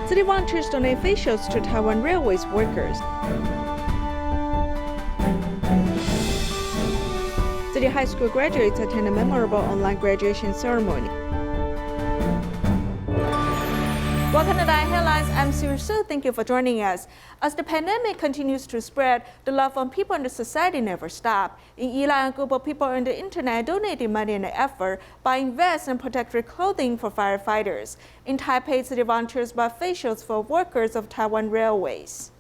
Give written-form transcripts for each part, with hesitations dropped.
City volunteers donate facials to Taiwan Railways workers. City high school graduates attend a memorable online graduation ceremony. Welcome to DaAi Headlines. I'm Sue. Thank you for joining us. As the pandemic continues to spread, the love from people in the society never stops. In Ilan, a group of people on the internet donated money and effort, buying vests and protective clothing for firefighters. In Taipei, city volunteers bought facials for workers of Taiwan Railways.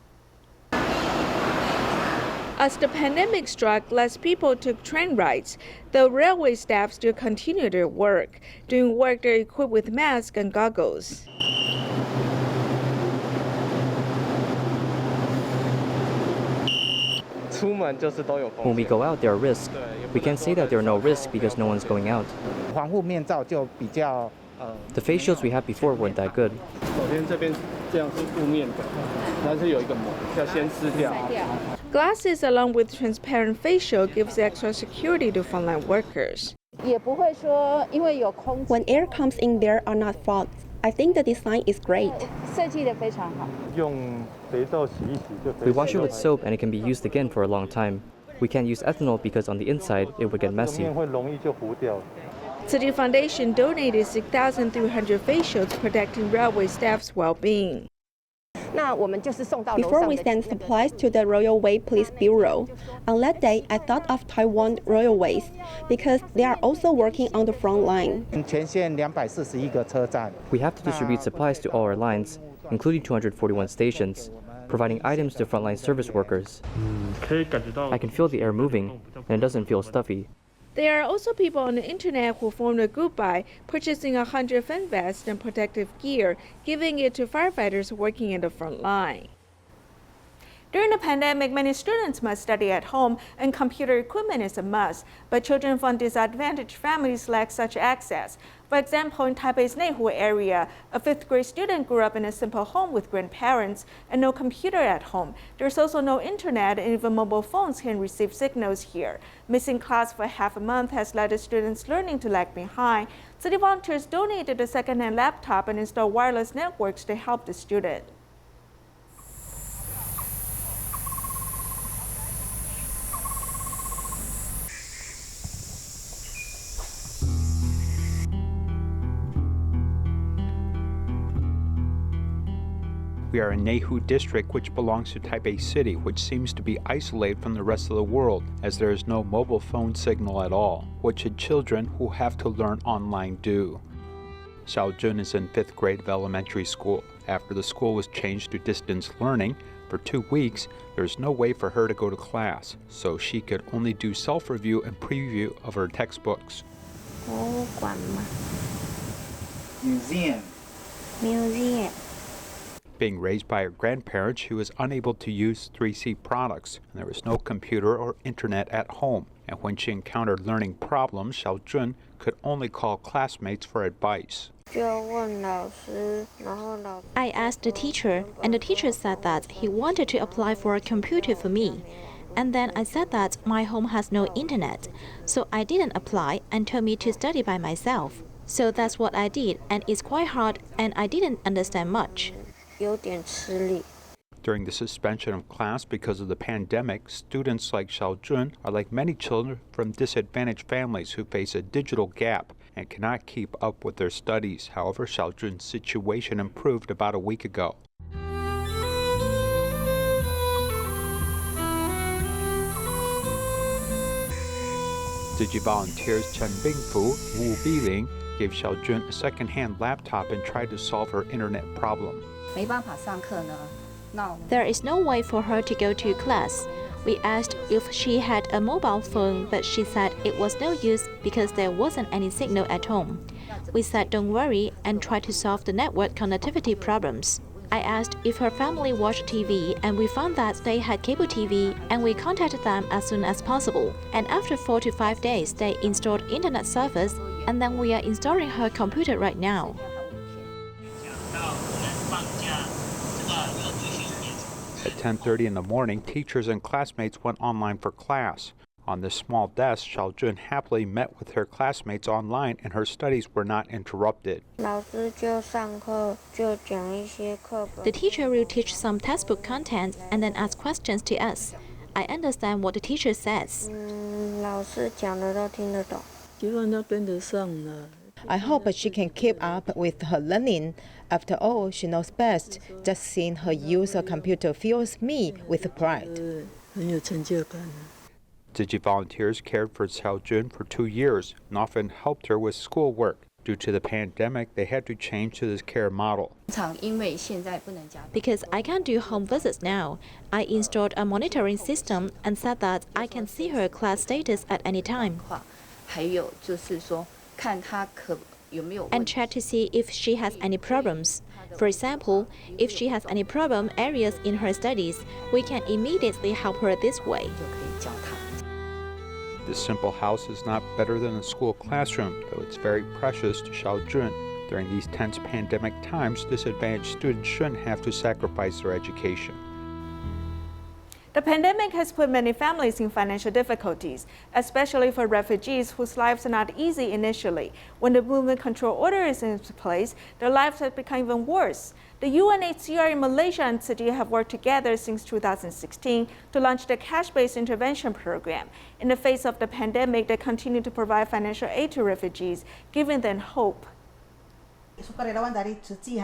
As the pandemic struck, less people took train rides. The railway staff still continue their work. Doing work, they're equipped with masks and goggles. When we go out, there are risks. We can't say that there are no risks because no one's going out. The facials we had before weren't that good. Glasses along with transparent facial gives extra security to frontline workers. When air comes in, there are not fogs. I think the design is great. We wash it with soap and it can be used again for a long time. We can't use ethanol because on the inside it would get messy. City Foundation donated 6,300 facials protecting railway staff's well-being. Before we send supplies to the Railway Police Bureau, on that day I thought of Taiwan Railways because they are also working on the front line. We have to distribute supplies to all our lines, including 241 stations, providing items to frontline service workers. I can feel the air moving, and it doesn't feel stuffy. There are also people on the internet who formed a group by purchasing 100 fan vests and protective gear, giving it to firefighters working in the front line. During the pandemic, many students must study at home, and computer equipment is a must. But children from disadvantaged families lack such access. For example, in Taipei's Neihu area, a 5th grade student grew up in a simple home with grandparents and no computer at home. There's also no internet, and even mobile phones can receive signals here. Missing class for half a month has led the students' learning to lag behind. City volunteers donated a second-hand laptop and installed wireless networks to help the student. We are in Neihu District, which belongs to Taipei City, which seems to be isolated from the rest of the world, as there is no mobile phone signal at all. What should children who have to learn online do? Xiao Jun is in 5th grade of elementary school. After the school was changed to distance learning, for 2 weeks, there's no way for her to go to class, so she could only do self-review and preview of her textbooks. Museum. Being raised by her grandparents, she was unable to use 3C products, and there was no computer or internet at home. And when she encountered learning problems, Xiao Jun could only call classmates for advice. I asked the teacher, and the teacher said that he wanted to apply for a computer for me. And then I said that my home has no internet, so I didn't apply and told me to study by myself. So that's what I did, and it's quite hard, and I didn't understand much. During the suspension of class because of the pandemic, students like Xiao Jun are like many children from disadvantaged families who face a digital gap and cannot keep up with their studies. However, Xiao Jun's situation improved about a week ago. Tzu Chi volunteers Chen Bingfu and Wu Biling gave Xiao Jun a second-hand laptop and tried to solve her internet problem. There is no way for her to go to class. We asked if she had a mobile phone, but she said it was no use because there wasn't any signal at home. We said don't worry and tried to solve the network connectivity problems. I asked if her family watched TV, and we found that they had cable TV, and we contacted them as soon as possible. And after 4 to 5 days, they installed internet service, and then we are installing her computer right now. At 10:30 in the morning, teachers and classmates went online for class. On the small desk, Xiaojun happily met with her classmates online and her studies were not interrupted. The teacher will teach some textbook content and then ask questions to us. I understand what the teacher says. I hope she can keep up with her learning. After all, she knows best. Just seeing her use a computer fills me with pride. Tzu Chi volunteers cared for Xiaojun for 2 years and often helped her with schoolwork. Due to the pandemic, they had to change to this care model. Because I can't do home visits now, I installed a monitoring system and said that I can see her class status at any time. And check to see if she has any problems. For example, if she has any problem areas in her studies, we can immediately help her this way. This simple house is not better than a school classroom, though it's very precious to Xiaojun. During these tense pandemic times, disadvantaged students shouldn't have to sacrifice their education. The pandemic has put many families in financial difficulties, especially for refugees whose lives are not easy initially. When the movement control order is in place, their lives have become even worse. The UNHCR in Malaysia and Tzu Chi have worked together since 2016 to launch the cash-based intervention program. In the face of the pandemic, they continue to provide financial aid to refugees, giving them hope. Sukarelawan dari Tzu Chi,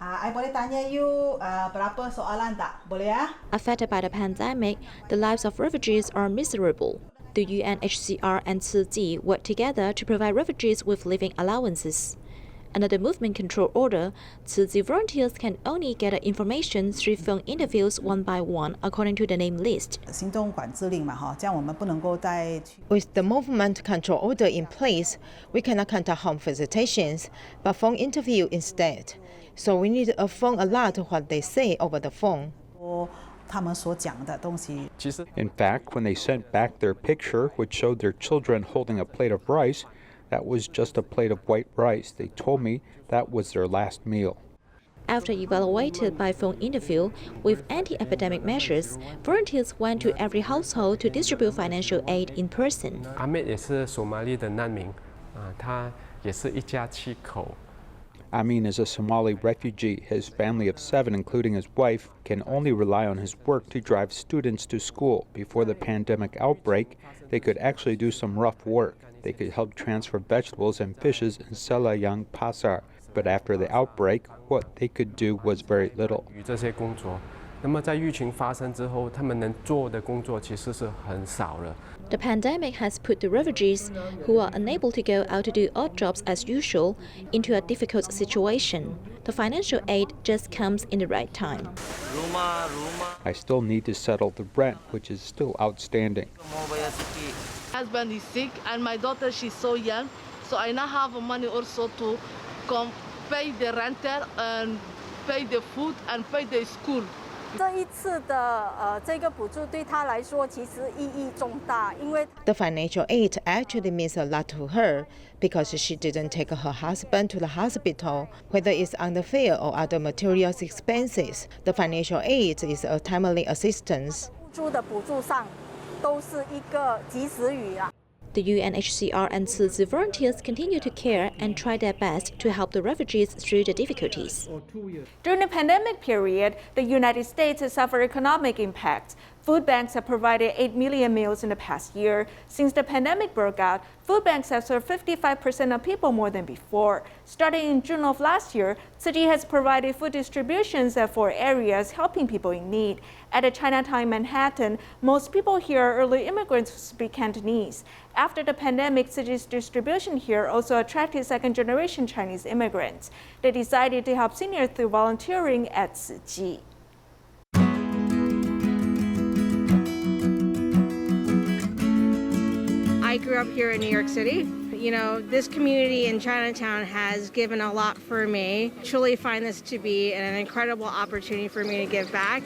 I boleh tanya you berapa soalan tak? Boleh ya? Affected by the pandemic, the lives of refugees are miserable. The UNHCR and Tzu Chi work together to provide refugees with living allowances. Under the movement control order, Tzu Chi volunteers can only get information through phone interviews one by one according to the name list. With the movement control order in place, we cannot conduct home visitations, but phone interview instead. So we need a phone alert what they say over the phone. In fact, when they sent back their picture, which showed their children holding a plate of rice, that was just a plate of white rice. They told me that was their last meal. After evaluated by phone interview, with anti-epidemic measures, volunteers went to every household to distribute financial aid in person. Ahmed 也是索马利的难民，他也是一家7口。 Amin is a Somali refugee. His family of 7, including his wife, can only rely on his work to drive students to school. Before the pandemic outbreak, they could actually do some rough work. They could help transfer vegetables and fishes in Selayang Pasar. But after the outbreak, what they could do was very little. 这些工作，那么在疫情发生之后，他们能做的工作其实是很少了。 The pandemic has put the refugees, who are unable to go out to do odd jobs as usual, into a difficult situation. The financial aid just comes in the right time. I still need to settle the rent, which is still outstanding. Husband is sick and my daughter, she's so young, so I now have money also to come pay the rental and pay the food and pay the school. 这一次的这个补助对她来说其实意义重大，因为 The financial aid actually means a lot to her because she didn't take her husband to the hospital, whether it's on the fare or other materials expenses. The financial aid is a timely assistance. 住的补助上都是一个及时雨啊。 The UNHCR and Tzu Chi volunteers continue to care and try their best to help the refugees through the difficulties. During the pandemic period, the United States has suffered economic impacts. Food banks have provided 8 million meals in the past year. Since the pandemic broke out, food banks have served 55% of people more than before. Starting in June of last year, Tzu Chi has provided food distributions at 4 areas, helping people in need. At the Chinatown in Manhattan, most people here are early immigrants who speak Cantonese. After the pandemic, Tzu Chi's distribution here also attracted second-generation Chinese immigrants. They decided to help seniors through volunteering at Tzu Chi. I grew up here in New York City. You know, this community in Chinatown has given a lot for me. Truly find this to be an incredible opportunity for me to give back.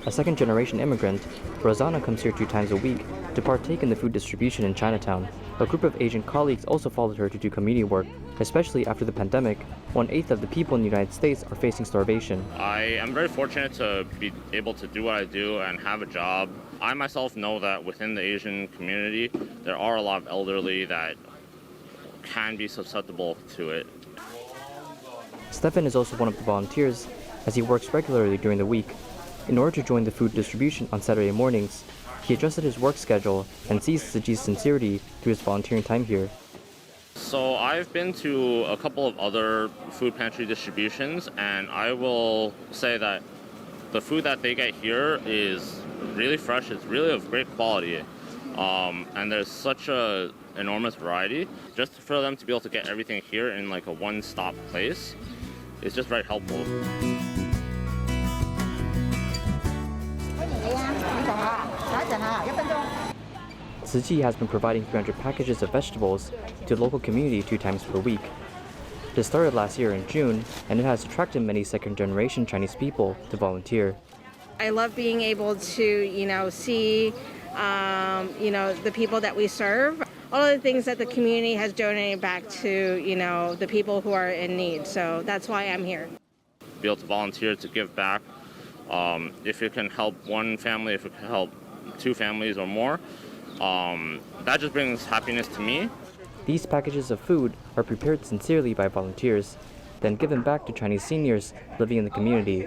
A second-generation immigrant, Rosanna comes here 2 times a week to partake in the food distribution in Chinatown. A group of Asian colleagues also followed her to do community work, especially after the pandemic. 1/8 of the people in the United States are facing starvation. I am very fortunate to be able to do what I do and have a job I myself know that within the Asian community, there are a lot of elderly that can be susceptible to it. Stefan is also one of the volunteers, as he works regularly during the week. In order to join the food distribution on Saturday mornings, he adjusted his work schedule and sees Tzu Chi's sincerity through his volunteering time here. So I've been to a couple of other food pantry distributions, and I will say that the food that they get here is really fresh. It's really of great quality, and there's such a enormous variety. Just for them to be able to get everything here in like a one-stop place is just very helpful. Tzu Chi has been providing 300 packages of vegetables to the local community 2 times per week. This started last year in June, and it has attracted many second-generation Chinese people to volunteer. I love being able to, see, the people that we serve. All of the things that the community has donated back to, the people who are in need. So that's why I'm here. Be able to volunteer to give back. If it can help one family, if it can help 2 families or more, that just brings happiness to me. These packages of food are prepared sincerely by volunteers, then given back to Chinese seniors living in the community.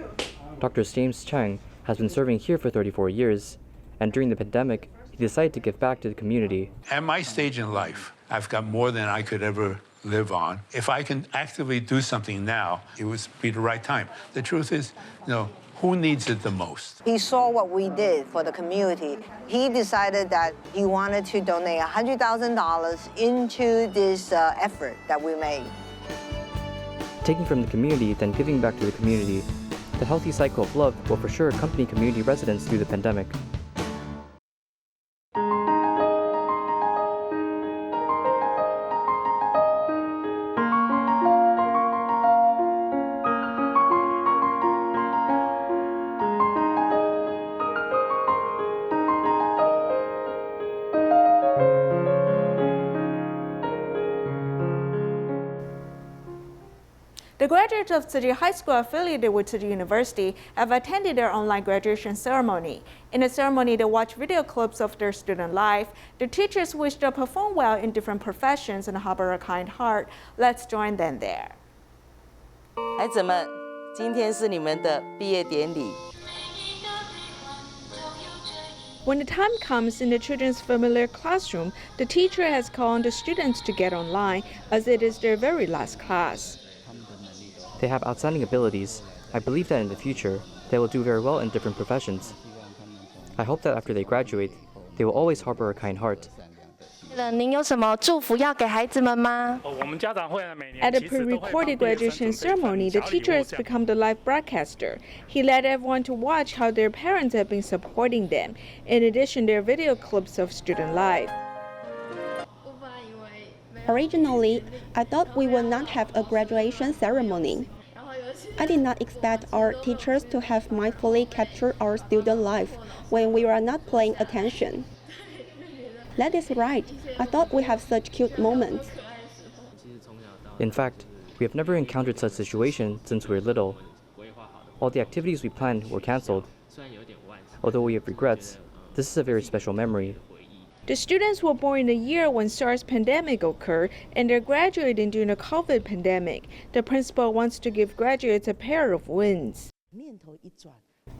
Dr. James Chang has been serving here for 34 years, and during the pandemic, he decided to give back to the community. At my stage in life, I've got more than I could ever live on. If I can actively do something now, it would be the right time. The truth is, who needs it the most? He saw what we did for the community. He decided that he wanted to donate $100,000 into this effort that we made. Taking from the community, then giving back to the community, the healthy cycle of love will for sure accompany community residents through the pandemic. The graduates of Tzu Chi High School affiliated with Tzu Chi University have attended their online graduation ceremony. In the ceremony, they watched video clips of their student life. The teachers wished to perform well in different professions and harbor a kind heart. Let's join them there. 孩子们，今天是你们的毕业典礼。 When the time comes in the children's familiar classroom, the teacher has called on the students to get online as it is their very last class. They have outstanding abilities. I believe that in the future, they will do very well in different professions. I hope that after they graduate, they will always harbor a kind heart. At a pre-recorded graduation ceremony, the teacher has become the live broadcaster. He led everyone to watch how their parents have been supporting them. In addition, there are video clips of student life. Originally, I thought we would not have a graduation ceremony. I did not expect our teachers to have mindfully captured our student life when we were not paying attention. That is right. I thought we have such cute moments. In fact, we have never encountered such a situation since we were little. All the activities we planned were cancelled. Although we have regrets, this is a very special memory. The students were born in the year when SARS pandemic occurred, and they're graduating during the COVID pandemic. The principal wants to give graduates a pair of wings.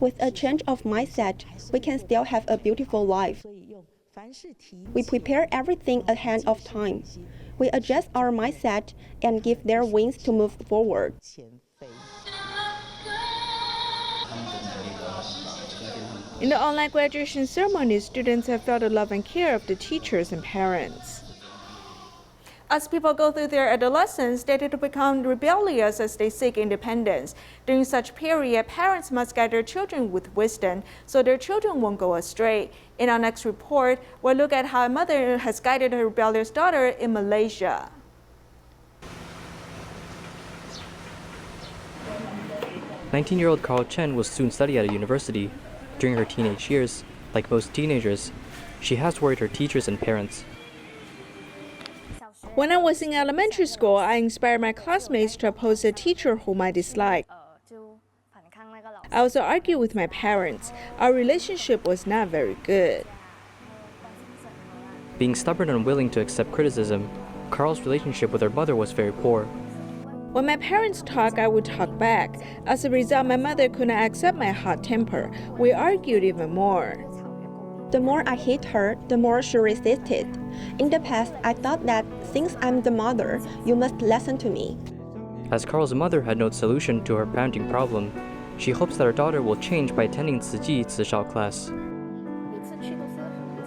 With a change of mindset, we can still have a beautiful life. We prepare everything ahead of time. We adjust our mindset and give their wings to move forward. In the online graduation ceremony, students have felt the love and care of the teachers and parents. As people go through their adolescence, they tend to become rebellious as they seek independence. During such period, parents must guide their children with wisdom so their children won't go astray. In our next report, we'll look at how a mother has guided her rebellious daughter in Malaysia. "19-year-old Carl Chen will soon study at a university. During her teenage years, like most teenagers, she has worried her teachers and parents. When I was in elementary school, I inspired my classmates to oppose a teacher whom I disliked. I also argued with my parents. Our relationship was not very good. Being stubborn and unwilling to accept criticism, Carl's relationship with her mother was very poor. When my parents talk, I would talk back. As a result, my mother could not accept my hot temper. We argued even more. The more I hit her, the more she resisted. In the past, I thought that since I'm the mother, you must listen to me. As Carl's mother had no solution to her parenting problem, she hopes that her daughter will change by attending Tzu Chi class.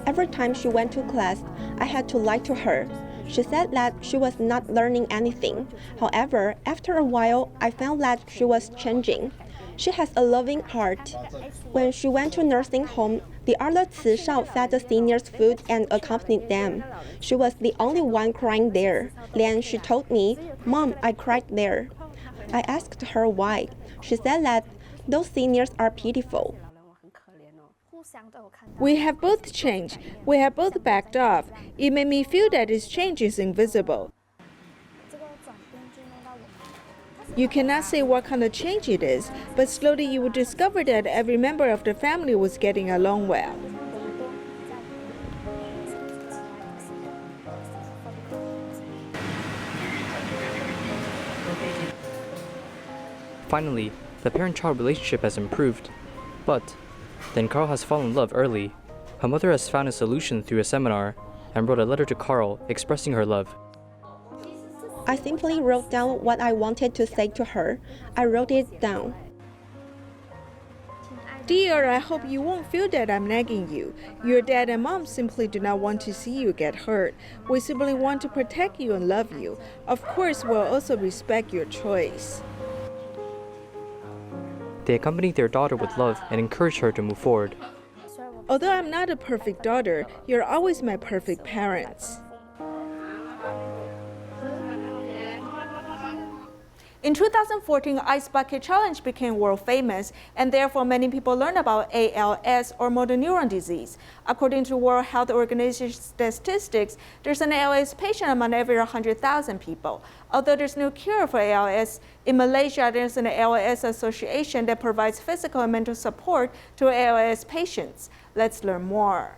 Every time she went to class, I had to lie to her. She said that she was not learning anything. However, after a while, I found that she was changing. She has a loving heart. When she went to nursing home, the other Tzu Shao fed the seniors food and accompanied them. She was the only one crying there. Then she told me, "Mom, I cried there." I asked her why. She said that those seniors are pitiful. We have both changed. We have both backed off. It made me feel that this change is invisible. You cannot say what kind of change it is, but slowly you will discover that every member of the family was getting along well. Finally, the parent-child relationship has improved. But then Carl has fallen in love early. Her mother has found a solution through a seminar and wrote a letter to Carl expressing her love. I simply wrote down what I wanted to say to her. I wrote it down. Dear, I hope you won't feel that I'm nagging you. Your dad and mom simply do not want to see you get hurt. We simply want to protect you and love you. Of course, we'll also respect your choice. They accompanied their daughter with love and encouraged her to move forward. Although I'm not a perfect daughter, you're always my perfect parents. In 2014, Ice Bucket Challenge became world famous, and therefore many people learned about ALS or motor neuron disease. According to World Health Organization statistics, there's an ALS patient among every 100,000 people. Although there's no cure for ALS, in Malaysia there's an ALS association that provides physical and mental support to ALS patients. Let's learn more.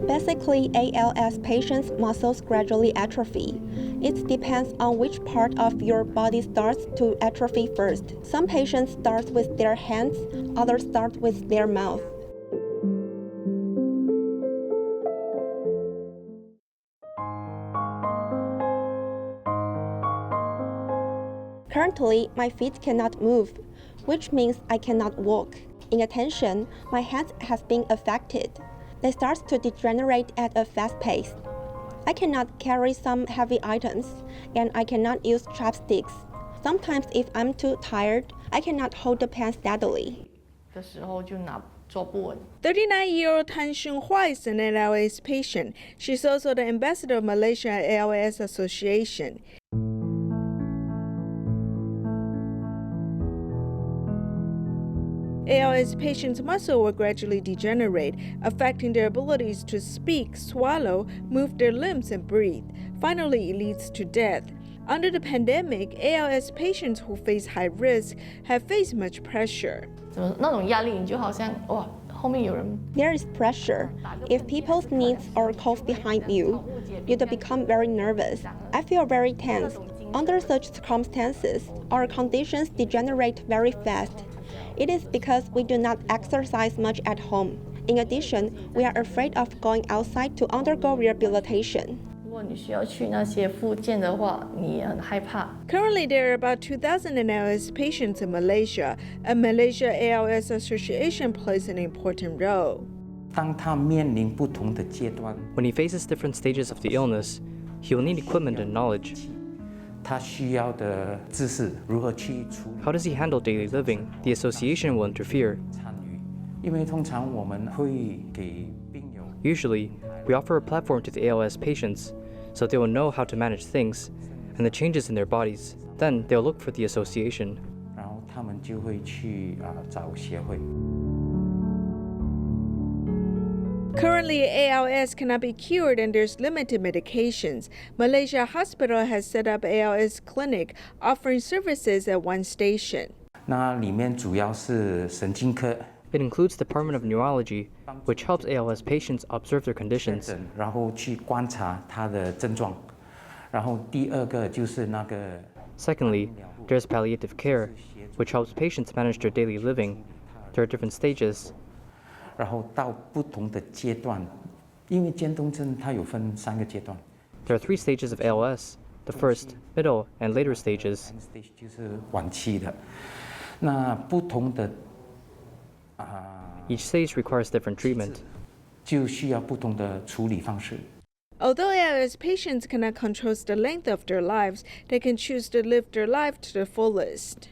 Basically, ALS patients' muscles gradually atrophy. It depends on which part of your body starts to atrophy first. Some patients start with their hands, others start with their mouth. Currently, my feet cannot move, which means I cannot walk. In addition, my hands have been affected. They start to degenerate at a fast pace. I cannot carry some heavy items, and I cannot use chopsticks. Sometimes if I'm too tired, I cannot hold the pen steadily. 39-year-old Tan Shunhua is an ALS patient. She's also the ambassador of Malaysia ALS Association. ALS patients' muscles will gradually degenerate, affecting their abilities to speak, swallow, move their limbs, and breathe. Finally, it leads to death. Under the pandemic, ALS patients who face high risk have faced much pressure. There is pressure. If people's needs are close behind you, you'd become very nervous. I feel very tense. Under such circumstances, our conditions degenerate very fast. It is because we do not exercise much at home. In addition, we are afraid of going outside to undergo rehabilitation. Currently, there are about 2,000 ALS patients in Malaysia, and Malaysia ALS Association plays an important role. When he faces different stages of the illness, he will need equipment and knowledge. How does he handle daily living? The association will interfere. Usually, we offer a platform to the ALS patients so they will know how to manage things and the changes in their bodies. Then they'll look for the association. Currently, ALS cannot be cured and there's limited medications. Malaysia Hospital has set up ALS clinic, offering services at one station. It includes the Department of Neurology, which helps ALS patients observe their conditions. Secondly, there's palliative care, which helps patients manage their daily living. There are different stages. There are 3 stages of ALS, the first, middle, and later stages. Each stage requires different treatment. Although ALS patients cannot control the length of their lives, they can choose to live their life to the fullest.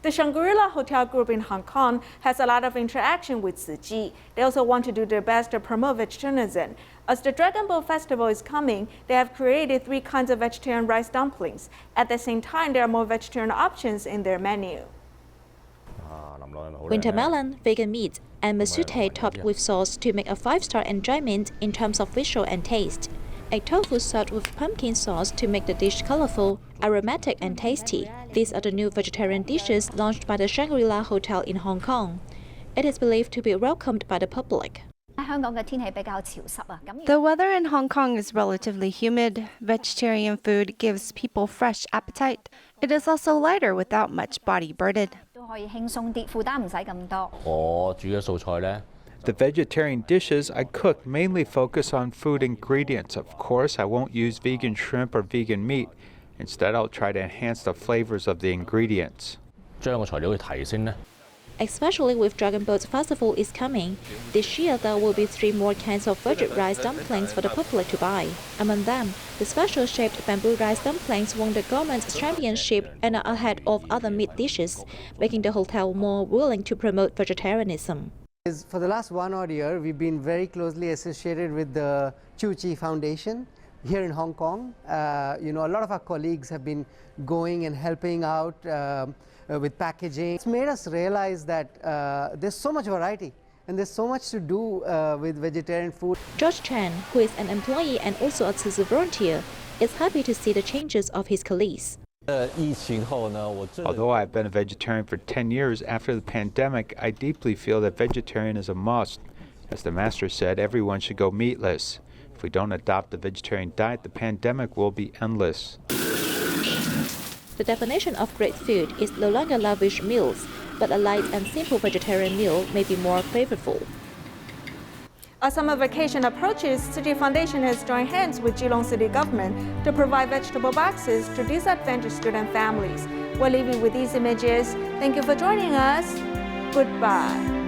The Shangri-La Hotel Group in Hong Kong has a lot of interaction with Tzu Chi. They also want to do their best to promote vegetarianism. As the Dragon Boat Festival is coming, they have created 3 kinds of vegetarian rice dumplings. At the same time, there are more vegetarian options in their menu. Winter melon, vegan meat, and masute topped with sauce to make a 5-star enjoyment in terms of visual and taste. Egg tofu served with pumpkin sauce to make the dish colorful, aromatic, and tasty. These are the new vegetarian dishes launched by the Shangri-La Hotel in Hong Kong. It is believed to be welcomed by the public. The weather in Hong Kong is relatively humid. Vegetarian food gives people fresh appetite. It is also lighter without much body burden. The vegetarian dishes I cook mainly focus on food ingredients. Of course, I won't use vegan shrimp or vegan meat. Instead, I'll try to enhance the flavors of the ingredients. Especially with Dragon Boat Festival is coming, this year there will be 3 more kinds of veggie rice dumplings for the public to buy. Among them, the special-shaped bamboo rice dumplings won the government's championship and are ahead of other meat dishes, making the hotel more willing to promote vegetarianism. For the last 1 odd year, we've been very closely associated with the Tzu Chi Foundation here in Hong Kong. A lot of our colleagues have been going and helping out with packaging. It's made us realize that there's so much variety and there's so much to do with vegetarian food. George Chan, who is an employee and also a Tzu Chi volunteer, is happy to see the changes of his colleagues. Although I've been a vegetarian for 10 years, after the pandemic, I deeply feel that vegetarian is a must. As the master said, everyone should go meatless. If we don't adopt the vegetarian diet, the pandemic will be endless. The definition of great food is no longer lavish meals, but a light and simple vegetarian meal may be more flavorful. As summer vacation approaches, Tzu Chi Foundation has joined hands with Geelong City Government to provide vegetable boxes to disadvantaged student families. We're leaving with these images. Thank you for joining us. Goodbye.